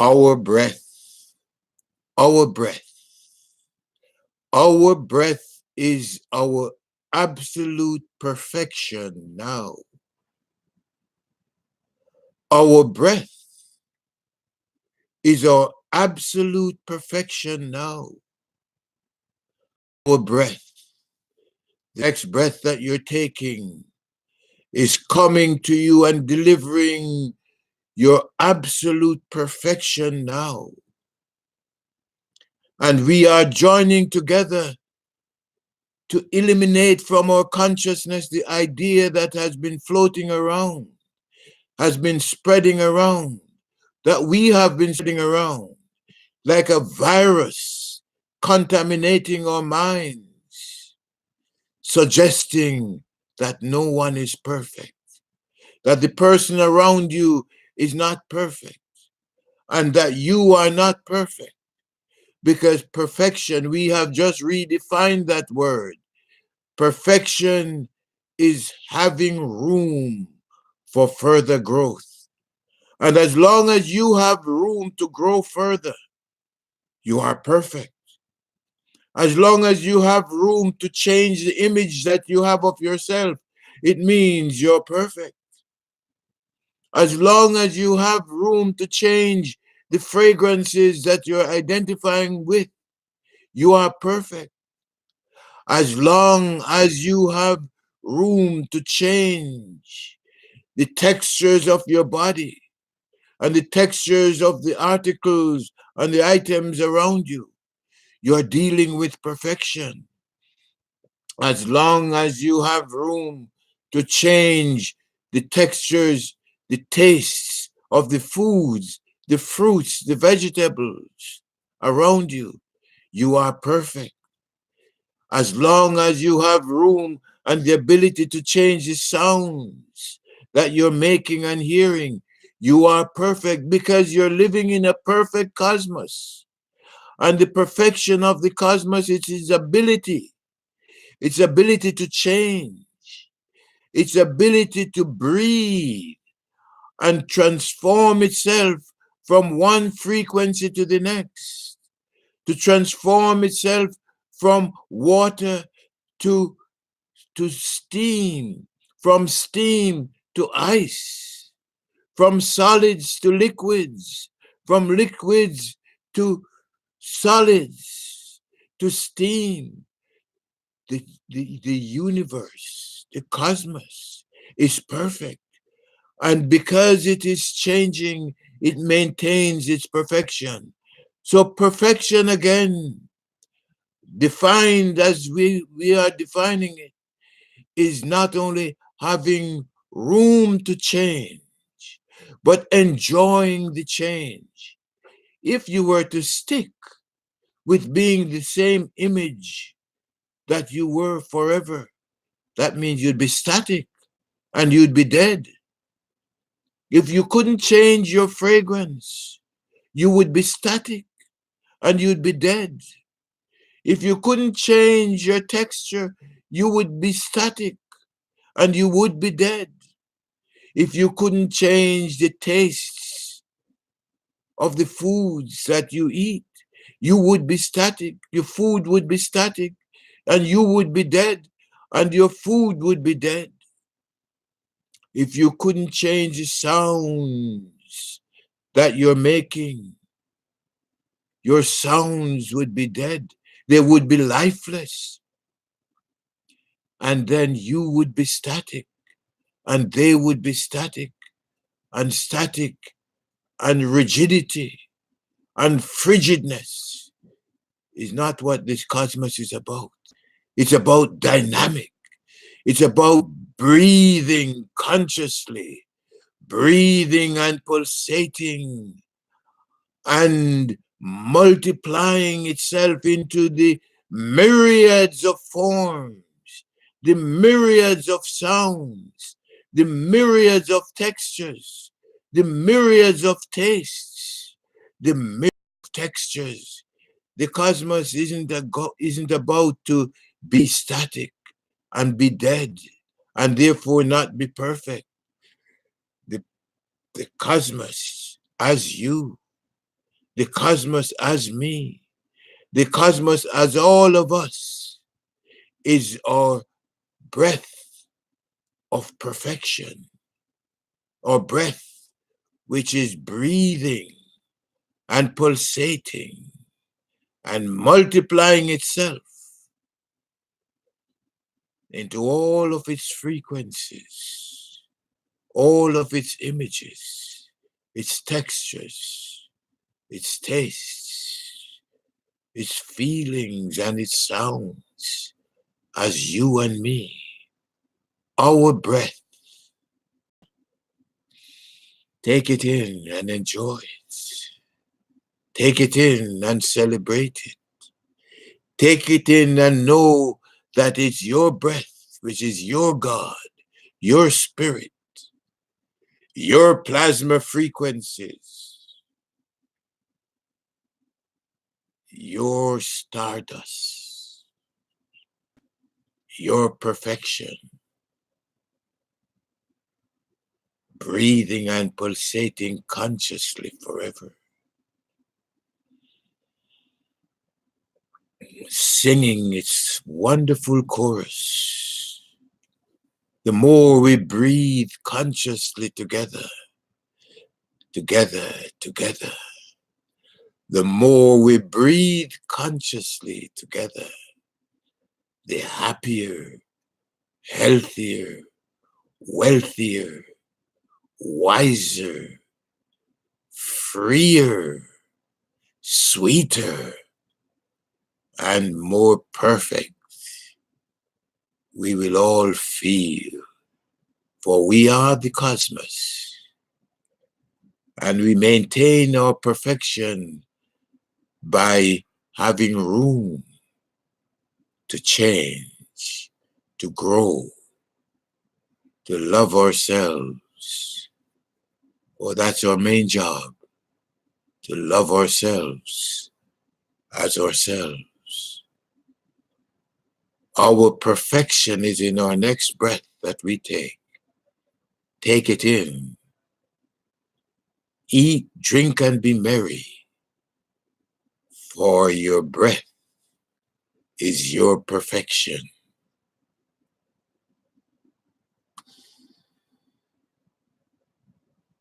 Our breath, our breath, our breath is our absolute perfection now. Our breath is our absolute perfection now. Our breath, the next breath that you're taking, is coming to you and delivering your absolute perfection now. And we are joining together to eliminate from our consciousness the idea that has been floating around, has been spreading around, that we have been spreading around like a virus contaminating our minds, suggesting that no one is perfect, that the person around you is not perfect, and that you are not perfect. Because perfection, we have just redefined that word. Perfection is having room for further growth. And as long as you have room to grow further, you are perfect. As long as you have room to change the image that you have of yourself, it means you're perfect. As long as you have room to change the fragrances that you're identifying with, you are perfect. As long as you have room to change the textures of your body and the textures of the articles and the items around you, you're dealing with perfection. As long as you have room to change the textures, the tastes of the foods, the fruits, the vegetables around you, you are perfect. As long as you have room and the ability to change the sounds that you're making and hearing, you are perfect because you're living in a perfect cosmos. And the perfection of the cosmos is its ability to change, its ability to breathe and transform itself from one frequency to the next, to transform itself from water to steam, from steam to ice, from solids to liquids, from liquids to solids, to steam. The universe, the cosmos is perfect. And because it is changing, it maintains its perfection. So perfection again, defined as we are defining it, is not only having room to change, but enjoying the change. If you were to stick with being the same image that you were forever, that means you'd be static and you'd be dead. If you couldn't change your fragrance, you would be static and you'd be dead. If you couldn't change your texture, you would be static and you would be dead. If you couldn't change the tastes of the foods that you eat, you would be static. Your food would be static and you would be dead and your food would be dead. If you couldn't change the sounds that you're making, your sounds would be dead. They would be lifeless. And then you would be static and they would be static, and rigidity and frigidness is not what this cosmos is about. It's about dynamic. It's about breathing consciously, breathing and pulsating and multiplying itself into the myriads of forms, the myriads of sounds, the myriads of textures, the myriads of tastes, the myriads of textures. The cosmos isn't about to be static and be dead and therefore not be perfect. The, the cosmos, as you, the cosmos as me, the cosmos as all of us, is our breath of perfection, our breath which is breathing and pulsating and multiplying itself into all of its frequencies, all of its images, its textures, its tastes, its feelings, and its sounds, as you and me, our breath. Take it in and enjoy it. Take it in and celebrate it. Take it in and know that it's your breath, which is your God, your spirit, your plasma frequencies, your stardust, your perfection, breathing and pulsating consciously forever, singing its wonderful chorus. The more we breathe consciously together, together, together, the more we breathe consciously together, the happier, healthier, wealthier, wiser, freer, sweeter, and more perfect we will all feel. For we are the cosmos, and we maintain our perfection by having room to change, to grow, to love ourselves. For that's our main job, to love ourselves as ourselves. Our perfection is in our next breath that we take. Take it in. Eat, drink, and be merry, for your breath is your perfection.